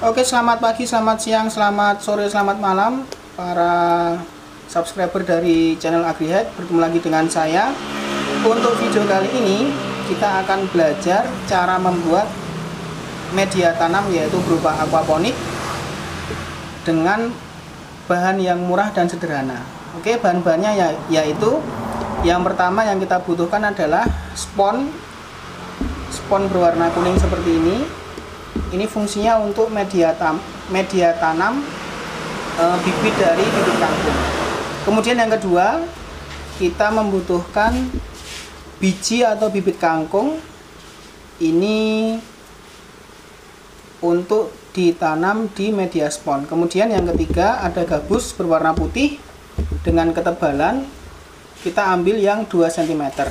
Oke, selamat pagi, selamat siang, selamat sore, selamat malam para subscriber dari channel AgriHack. Bertemu lagi dengan saya. Untuk video kali ini kita akan belajar cara membuat media tanam, yaitu berupa aquaponik dengan bahan yang murah dan sederhana. Oke, bahan-bahannya yaitu yang pertama yang kita butuhkan adalah spon berwarna kuning seperti ini. Ini fungsinya untuk media tanam bibit dari bibit kangkung. Kemudian yang kedua, kita membutuhkan biji atau bibit kangkung. Ini untuk ditanam di media spon. Kemudian yang ketiga, ada gabus berwarna putih dengan ketebalan kita ambil yang 2 cm.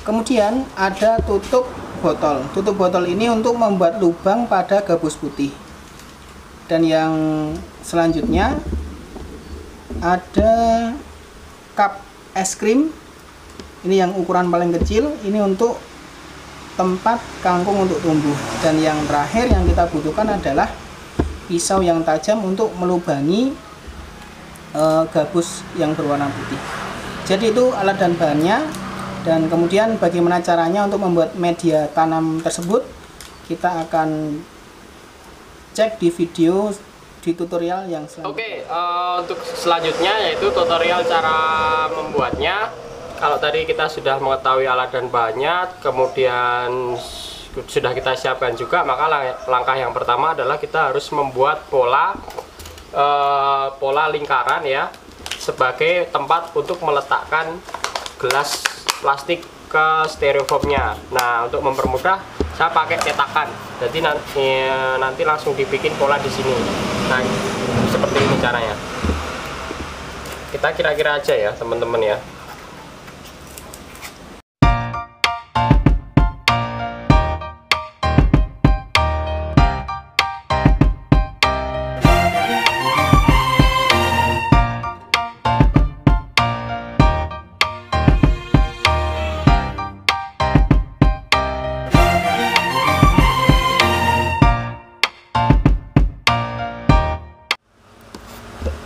Kemudian ada tutup botol. Tutup botol ini untuk membuat lubang pada gabus putih. Dan yang selanjutnya ada cup es krim. Ini yang ukuran paling kecil. Ini untuk tempat kangkung untuk tumbuh. Dan yang terakhir yang kita butuhkan adalah pisau yang tajam untuk melubangi gabus yang berwarna putih. Jadi itu alat dan bahannya. Dan kemudian bagaimana caranya untuk membuat media tanam tersebut, kita akan cek di video di tutorial yang selanjutnya. Oke, untuk selanjutnya yaitu tutorial cara membuatnya. Kalau tadi kita sudah mengetahui alat dan bahannya, kemudian sudah kita siapkan juga, maka langkah yang pertama adalah kita harus membuat pola lingkaran ya, sebagai tempat untuk meletakkan gelas plastik ke styrofoamnya. Nah, untuk mempermudah saya pakai cetakan. Jadi nanti langsung dibikin pola di sini. Nah, seperti ini caranya. Kita kira-kira aja ya, teman-teman ya.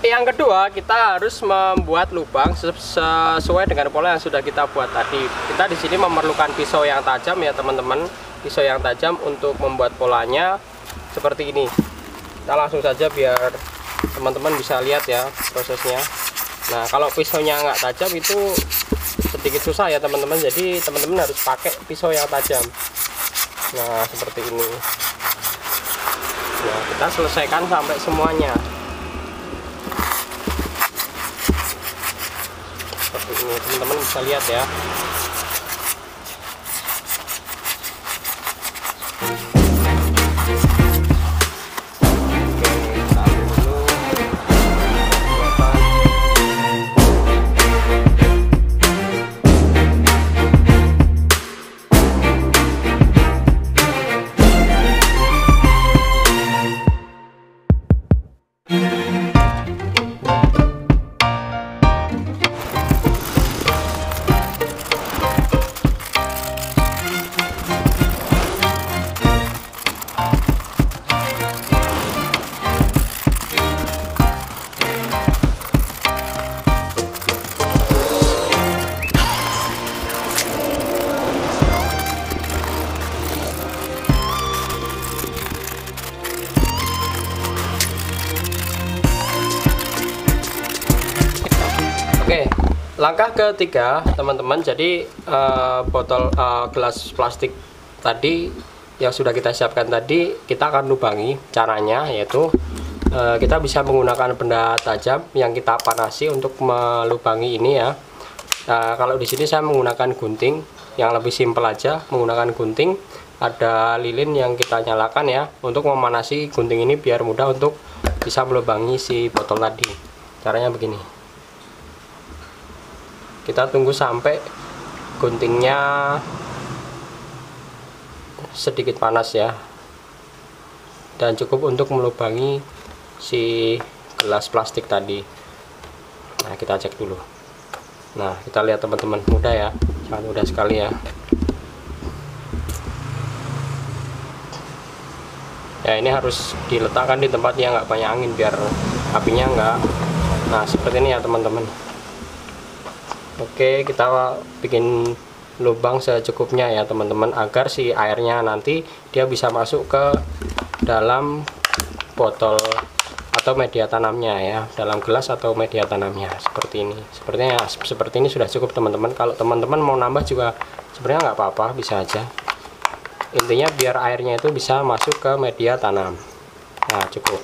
Yang kedua, kita harus membuat lubang sesuai dengan pola yang sudah kita buat tadi. Kita di sini memerlukan pisau yang tajam ya teman-teman, pisau yang tajam untuk membuat polanya seperti ini. Kita langsung saja biar teman-teman bisa lihat ya prosesnya. Nah, kalau pisaunya nggak tajam itu sedikit susah ya teman-teman. Jadi teman-teman harus pakai pisau yang tajam. Nah, seperti ini. Nah, kita selesaikan sampai semuanya. Ini teman-teman bisa lihat ya. Oke, langkah ketiga teman-teman. Jadi gelas plastik tadi yang sudah kita siapkan tadi, kita akan lubangi. Caranya yaitu kita bisa menggunakan benda tajam yang kita panasi untuk melubangi ini ya. Kalau di sini saya menggunakan gunting yang lebih simpel aja, menggunakan gunting. Ada lilin yang kita nyalakan ya untuk memanasi gunting ini biar mudah untuk bisa melubangi si botol tadi. Caranya begini. Kita tunggu sampai guntingnya sedikit panas ya, dan cukup untuk melubangi si gelas plastik tadi. Nah, kita cek dulu. Nah, kita lihat teman-teman, mudah ya, sangat mudah sekali ya. Ya, ini harus diletakkan di tempat yang nggak banyak angin biar apinya nggak. Nah, seperti ini ya teman-teman. Oke, kita bikin lubang secukupnya ya teman-teman, agar si airnya nanti dia bisa masuk ke dalam botol atau media tanamnya ya, dalam gelas atau media tanamnya seperti ini. Sepertinya seperti ini sudah cukup teman-teman. Kalau teman-teman mau nambah juga sebenarnya nggak apa-apa, bisa aja. Intinya biar airnya itu bisa masuk ke media tanam. Nah, cukup.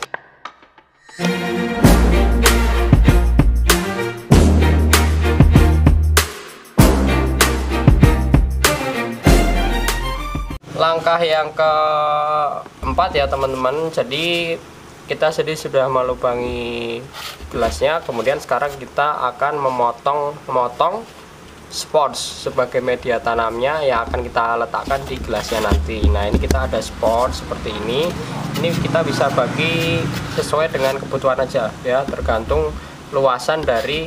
Langkah yang keempat ya teman-teman. Jadi kita sudah melubangi gelasnya, kemudian sekarang kita akan memotong spons sebagai media tanamnya yang akan kita letakkan di gelasnya nanti. Nah, ini kita ada spons seperti ini. Ini kita bisa bagi sesuai dengan kebutuhan aja ya, tergantung luasan dari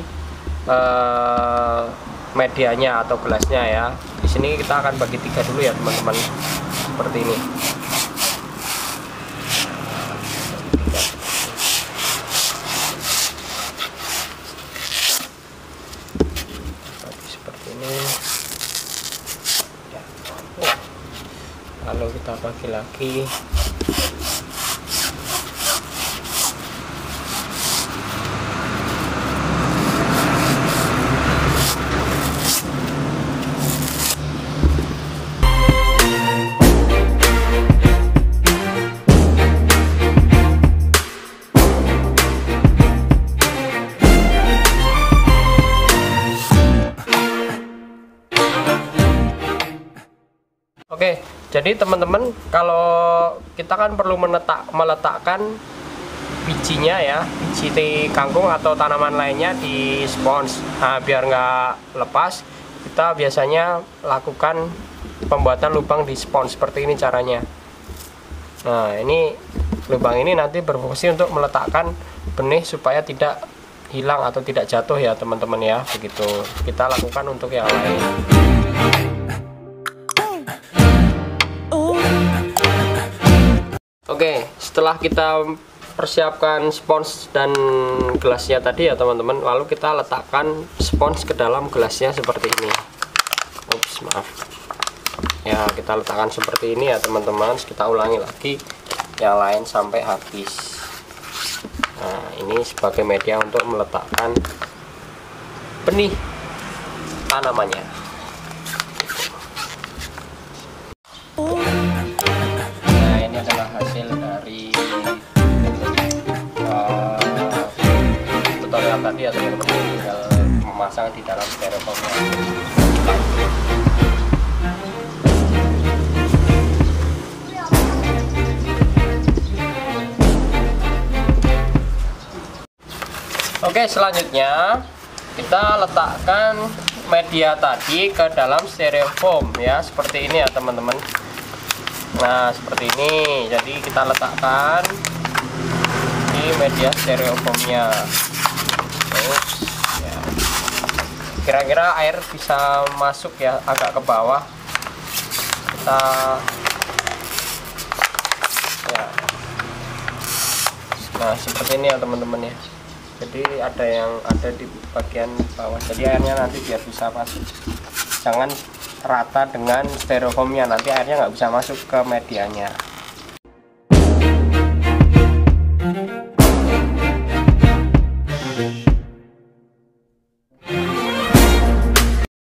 medianya atau gelasnya ya. Di sini kita akan bagi 3 dulu ya teman-teman, seperti ini. Lalu kita bagi lagi. Oke, jadi teman-teman, kalau kita kan perlu meletakkan bijinya ya, biji kangkung atau tanaman lainnya di spons. Nah, biar nggak lepas, kita biasanya lakukan pembuatan lubang di spons seperti ini caranya. Nah, ini lubang ini nanti berfungsi untuk meletakkan benih supaya tidak hilang atau tidak jatuh ya teman-teman ya. Begitu kita lakukan untuk yang lain. Oke, setelah kita persiapkan spons dan gelasnya tadi ya teman-teman, lalu kita letakkan spons ke dalam gelasnya seperti ini. Ups, maaf ya, kita letakkan seperti ini ya teman-teman. Kita ulangi lagi yang lain sampai habis. Nah, ini sebagai media untuk meletakkan benih tanamannya. Adalah hasil dari tutorial tadi ya teman-teman, tinggal memasang di dalam styrofoamnya. Oke, selanjutnya kita letakkan media tadi ke dalam styrofoam ya, seperti ini ya teman-teman. Nah, seperti ini. Jadi kita letakkan di media styrofoamnya. Terus ya, kira-kira air bisa masuk ya, agak ke bawah. Kita ya. Nah, seperti ini ya teman-teman ya. Jadi ada yang ada di bagian bawah. Jadi airnya nanti biar bisa masuk. Jangan rata dengan styrofoamnya, nanti airnya nggak bisa masuk ke medianya.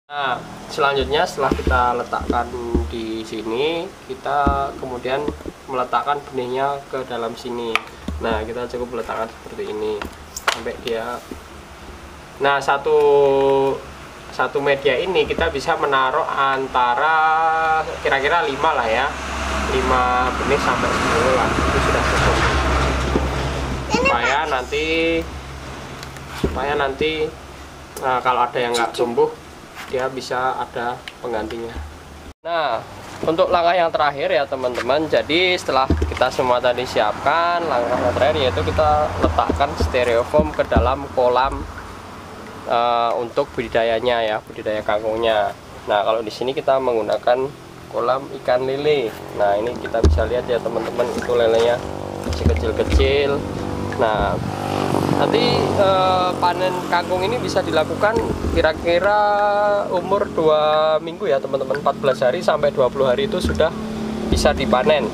Nah, selanjutnya setelah kita letakkan di sini, kita kemudian meletakkan benihnya ke dalam sini. Nah, kita cukup letakkan seperti ini sampai dia. Nah, satu media ini kita bisa menaruh antara kira-kira 5 lah ya, 5 benih sampai 10 lah, itu sudah cukup. Supaya nanti kalau ada yang nggak tumbuh, dia bisa ada penggantinya. Nah, untuk langkah yang terakhir ya teman-teman, jadi setelah kita semua tadi siapkan, langkah yang terakhir yaitu kita letakkan styrofoam ke dalam kolam untuk budidayanya ya, budidaya kangkungnya. Nah, kalau di sini kita menggunakan kolam ikan lele. Nah, ini kita bisa lihat ya teman-teman, itu lelenya masih kecil-kecil. Nah, nanti panen kangkung ini bisa dilakukan kira-kira umur 2 minggu ya teman-teman. 14 hari sampai 20 hari itu sudah bisa dipanen.